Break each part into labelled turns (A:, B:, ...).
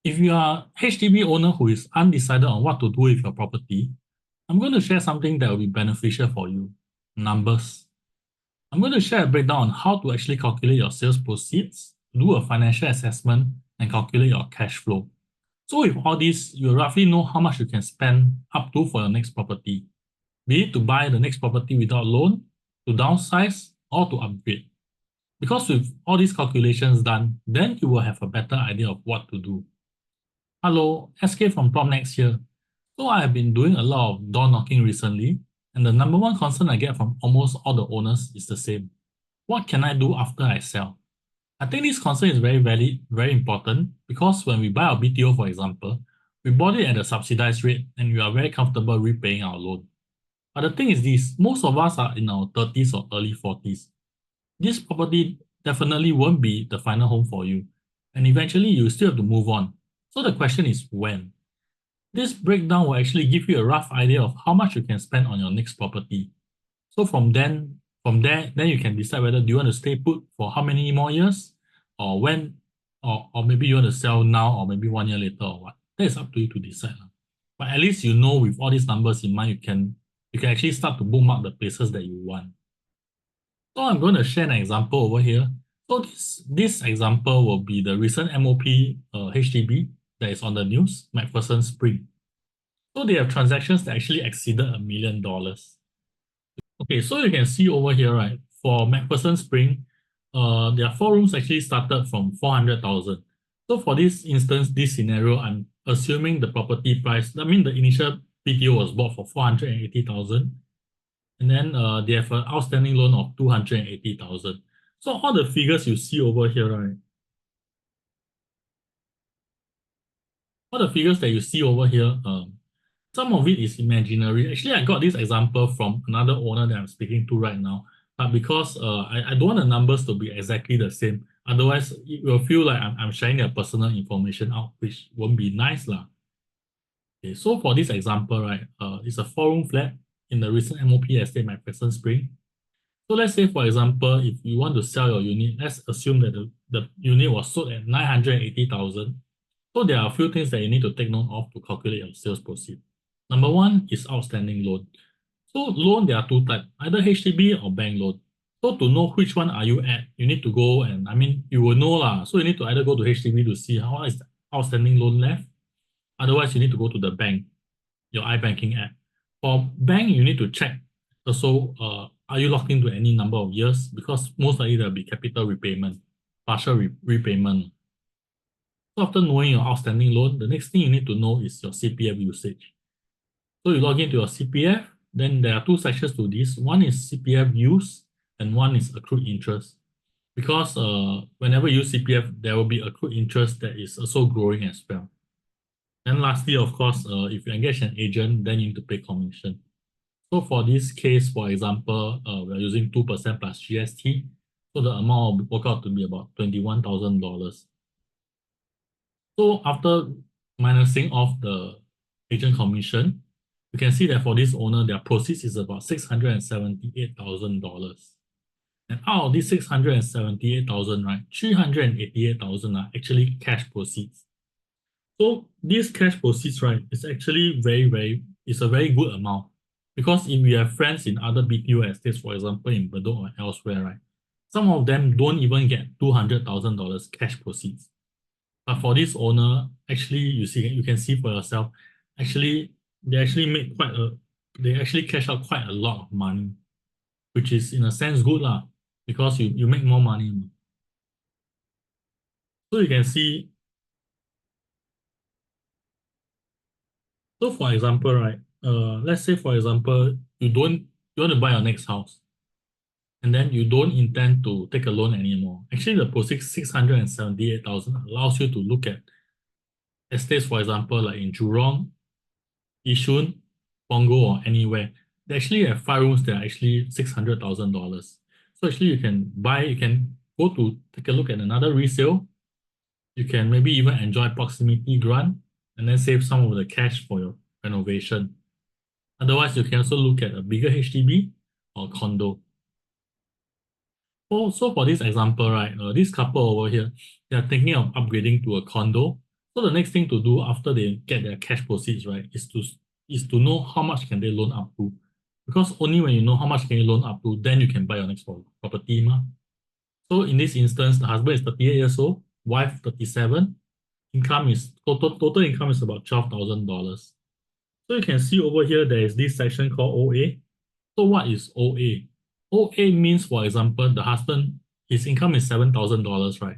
A: If you are HDB owner who is undecided on what to do with your property, I'm going to share something that will be beneficial for you. Numbers. I'm going to share a breakdown on how to actually calculate your sales proceeds, do a financial assessment, and calculate your cash flow. So with all this, you roughly know how much you can spend up to for your next property, be it to buy the next property without loan, to downsize, or to upgrade. Because with all these calculations done, then you will have a better idea of what to do. Hello, SK from PropNext here. So I have been doing a lot of door knocking recently, and the number one concern I get from almost all the owners is the same. What can I do after I sell? I think this concern is very valid, very important, because when we buy our BTO, for example, we bought it at a subsidized rate and we are very comfortable repaying our loan. But the thing is this, most of us are in our 30s or early 40s. This property definitely won't be the final home for you, and eventually you still have to move on. So the question is when? This breakdown will actually give you a rough idea of how much you can spend on your next property. So from there, then you can decide whether do you want to stay put for how many more years, or when, or maybe you want to sell now, or maybe 1 year later, or what. That is up to you to decide. But at least you know with all these numbers in mind, you can actually start to bookmark the places that you want. So I'm going to share an example over here. So this example will be the recent MOP HDB that is on the news, McPherson Spring. So they have transactions that actually exceeded $1 million. Okay, so you can see over here, right, for McPherson Spring, their 4 rooms actually started from 400,000. So for this instance, this scenario, I'm assuming the property price, I mean the initial PTO was bought for 480,000. And then they have an outstanding loan of 280,000. So all the figures you see over here, right? All the figures that you see over here, some of it is imaginary. Actually, I got this example from another owner that I'm speaking to right now. But because I don't want the numbers to be exactly the same. Otherwise, it will feel like I'm sharing their personal information out, which won't be nice lah. Okay, so for this example, right, it's a 4 room flat in the recent MOP estate, McPherson Spring. So let's say, for example, if you want to sell your unit, let's assume that the unit was sold at 980,000. So there are a few things that you need to take note of to calculate your sales proceed. Number one is outstanding loan. So loan, there are two types, either HDB or bank loan. So to know which one are you at, you need to go and, I mean, you will know lah. So you need to either go to HDB to see how is the outstanding loan left. Otherwise, you need to go to the bank, your iBanking app. For bank, you need to check also, are you locked into any number of years? Because most likely there'll be capital repayment, partial repayment. So after knowing your outstanding loan, the next thing you need to know is your CPF usage. So you log into your CPF, then there are two sections to this. One is CPF use and one is accrued interest. Because whenever you use CPF, there will be accrued interest that is also growing as well. And lastly, of course, if you engage an agent, then you need to pay commission. So for this case, for example, we're using 2% plus GST. So the amount will work out to be about $21,000. So after minusing off the agent commission, you can see that for this owner, their proceeds is about $678,000. And out of this 678,000, right, 388,000 are actually cash proceeds. So these cash proceeds, right, is actually it's a very good amount. Because if we have friends in other BTO estates, for example, in Bedok or elsewhere, right, some of them don't even get $200,000 cash proceeds. But for this owner, actually, you can see for yourself, actually, they actually cash out quite a lot of money, which is in a sense good lah, because you make more money. So you can see, so for example, right, let's say for example, you want to buy your next house, and then you don't intend to take a loan anymore. Actually, the proceeds 678,000 allows you to look at estates, for example, like in Jurong, Yishun, Punggol, or anywhere. They actually have 5 rooms that are actually $600,000. So actually, you can go to take a look at another resale. You can maybe even enjoy proximity grant and then save some of the cash for your renovation. Otherwise, you can also look at a bigger HDB or condo. So for this example, right, this couple over here, they are thinking of upgrading to a condo. So the next thing to do after they get their cash proceeds, right, is to know how much can they loan up to. Because only when you know how much can you loan up to, then you can buy your next property. Ma. So in this instance, the husband is 38 years old, wife 37, income is total income is about $12,000. So you can see over here there is this section called OA. So what is OA? OA means, for example, the husband, his income is $7,000, right?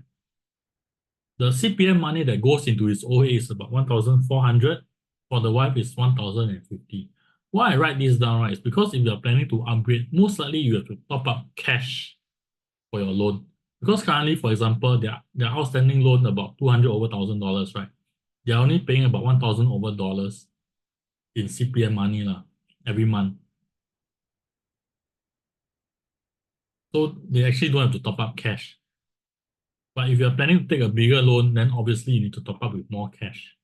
A: The CPF money that goes into his OA is about 1,400. For the wife is 1,050. Why I write this down, right, is because if you are planning to upgrade, most likely you have to top up cash for your loan. Because currently, for example, their outstanding loan about 200 over $1,000, right? They're only paying about 1,000 over dollars in CPF money every month. So they actually don't have to top up cash. But if you're planning to take a bigger loan, then obviously you need to top up with more cash.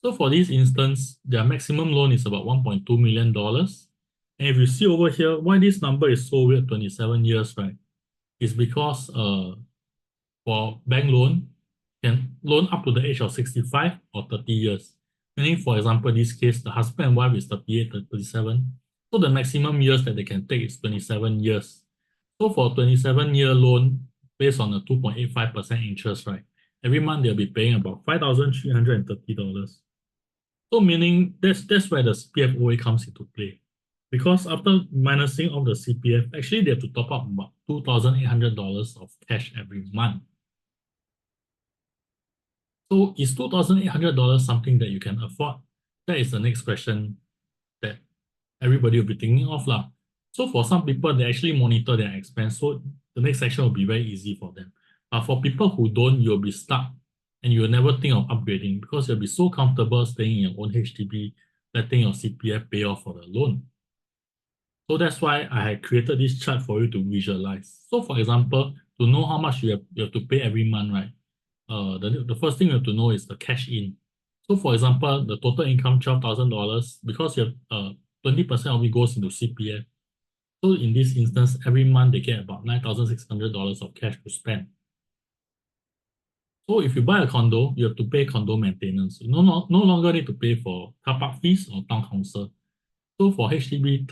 A: So for this instance, their maximum loan is about $1.2 million. And if you see over here, why this number is so weird, 27 years, right? It's because for bank loan, can loan up to the age of 65 or 30 years. Meaning, for example, this case, the husband and wife is 38 to 37. So the maximum years that they can take is 27 years. So for a 27-year loan, based on a 2.85% interest, right? Every month they'll be paying about $5,330. So meaning that's where the CPF OA comes into play. Because after minusing off the CPF, actually they have to top up about $2,800 of cash every month. So is $2,800 something that you can afford? That is the next question that everybody will be thinking of lah. So for some people, they actually monitor their expense. So the next section will be very easy for them. But for people who don't, you'll be stuck and you'll never think of upgrading because you'll be so comfortable staying in your own HDB, letting your CPF pay off for the loan. So that's why I had created this chart for you to visualize. So for example, to know how much you have to pay every month, right? The first thing you have to know is the cash in. So for example, the total income $12,000 because you have 20% of it goes into CPF. So in this instance, every month they get about $9,600 of cash to spend. So if you buy a condo, you have to pay condo maintenance. You no longer need to pay for car park fees or town council. So for HDB,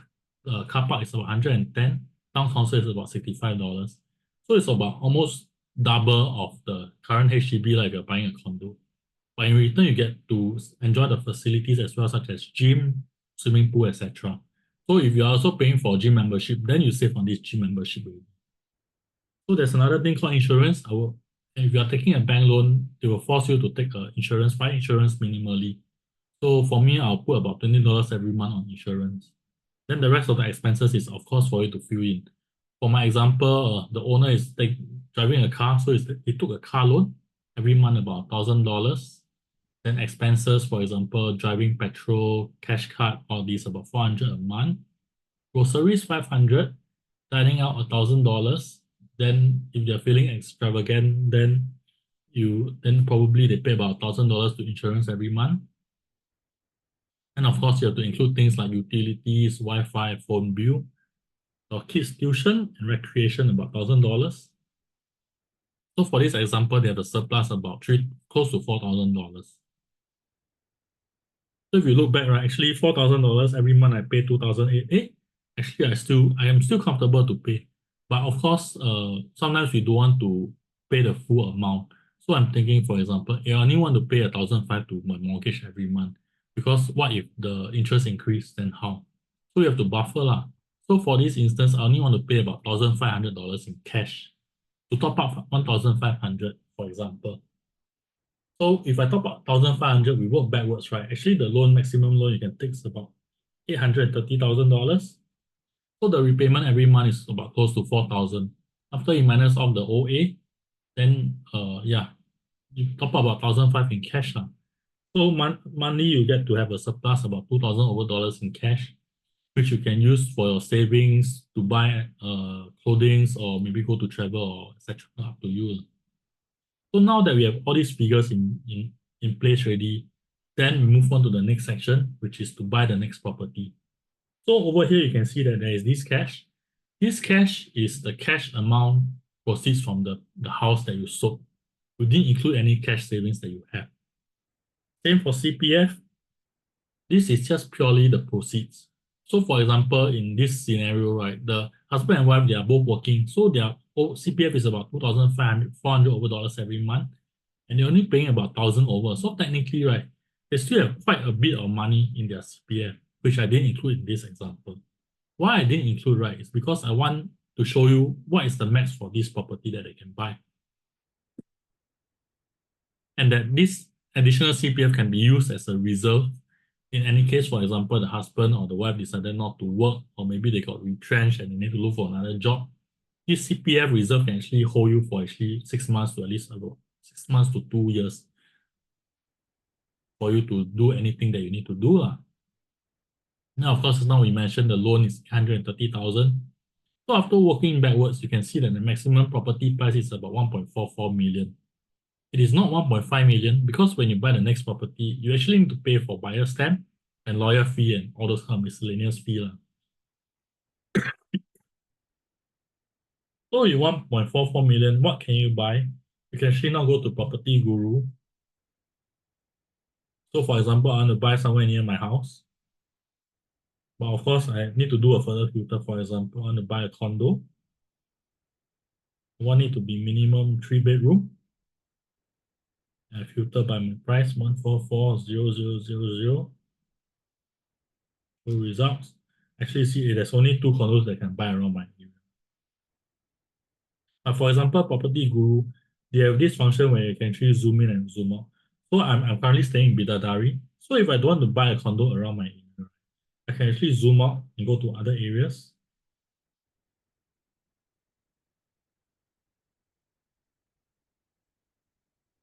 A: car park is about 110, town council is about $65. So it's about almost double of the current HDB like you're buying a condo. But in return, you get to enjoy the facilities as well, such as gym, swimming pool, etc. So if you're also paying for gym membership, then you save on this gym membership. So there's another thing called insurance. If you are taking a bank loan, they will force you to take insurance, buy insurance minimally. So for me, I'll put about $20 every month on insurance. Then the rest of the expenses is, of course, for you to fill in. For my example, the owner is driving a car, so he took a car loan every month about $1,000. Then expenses, for example, driving petrol, cash card, all these about 400 a month. Groceries 500, dining out $1,000. Then if they're feeling extravagant, then probably they pay about $1,000 to insurance every month. And of course, you have to include things like utilities, Wi-Fi, phone bill, your kids' tuition and recreation about $1,000. So for this example, they have a surplus about close to $4,000. So if you look back, right, actually $4,000 every month I pay 2,008. Actually, I am still comfortable to pay. But of course, sometimes we don't want to pay the full amount. So I'm thinking, for example, I only want to pay 1,500 to my mortgage every month. Because what if the interest increase, then how? So you have to buffer lah. So for this instance, I only want to pay about $1,500 in cash to top up 1,500, for example. So if I top up 1,500, we work backwards, right? Actually, the maximum loan you can take is about $830,000. So the repayment every month is about close to 4,000. After you minus off the OA, then yeah, you top up about 1,500 in cash lah. So monthly you get to have a surplus about 2,000 over dollars in cash, which you can use for your savings to buy clothing or maybe go to travel or etc. Up to you. So now that we have all these figures in place already, then we move on to the next section, which is to buy the next property. So over here, you can see that there is this cash. This cash is the cash amount proceeds from the house that you sold. You didn't include any cash savings that you have. Same for CPF. This is just purely the proceeds. So for example, in this scenario, right, the husband and wife, they are both working. So their CPF is about 2,500, 400 over dollars every month. And they're only paying about 1,000 over. So technically, right, they still have quite a bit of money in their CPF, which I didn't include in this example. Why I didn't include, right, is because I want to show you what is the max for this property that they can buy. And that this additional CPF can be used as a reserve in any case. For example, the husband or the wife decided not to work, or maybe they got retrenched and they need to look for another job. This CPF reserve can actually hold you for actually 6 months to at least about 6 months to 2 years for you to do anything that you need to do. Now, of course, now we mentioned the loan is 130,000. So after working backwards, you can see that the maximum property price is about 1.44 million. It is not 1.5 million because when you buy the next property, you actually need to pay for buyer stamp and lawyer fee and all those kind of miscellaneous fee. So you 1.44 million, what can you buy? You can actually now go to Property Guru. So for example, I want to buy somewhere near my house. But of course, I need to do a further filter. For example, I want to buy a condo. I want it to be minimum 3-bedroom. I filter by my price, 144,000. So results. Actually, see, there's only 2 condos that can buy around my area. For example, Property Guru, they have this function where you can actually zoom in and zoom out. So I'm currently staying in Bidadari. So if I don't want to buy a condo around my area, I can actually zoom out and go to other areas.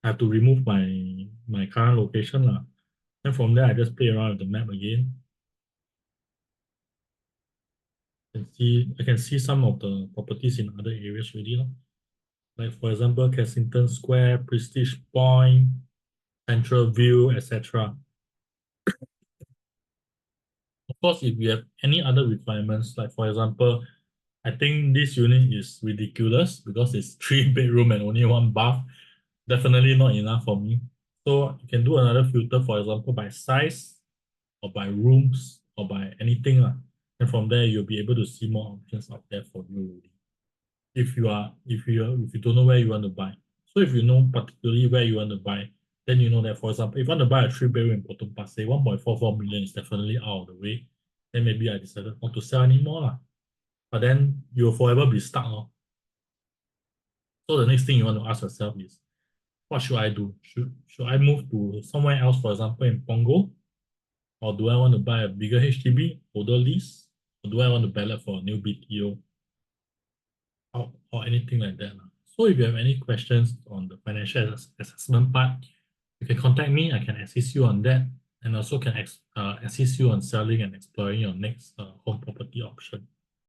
A: I have to remove my current location. And from there, I just play around with the map again. I can see some of the properties in other areas already. Like for example, Kensington Square, Prestige Point, Central View, etc. Of course, if you have any other requirements, like for example, I think this unit is ridiculous because it's 3-bedroom and only 1 bath. Definitely not enough for me. So you can do another filter, for example, by size or by rooms or by anything. And from there, you'll be able to see more options out there for you already. If you don't know where you want to buy. So if you know particularly where you want to buy, then you know that, for example, if you want to buy a 3-bedroom in Potong Pasir, 1.44 million is definitely out of the way. Then maybe I decided not to sell anymore. But then you'll forever be stuck. So the next thing you want to ask yourself is, what should I do? Should I move to somewhere else, for example, in Punggol? Or do I want to buy a bigger HDB, older lease? Or do I want to ballot for a new BTO? Or anything like that. So if you have any questions on the financial assessment part, you can contact me. I can assist you on that, and also can assist you on selling and exploring your next home property option.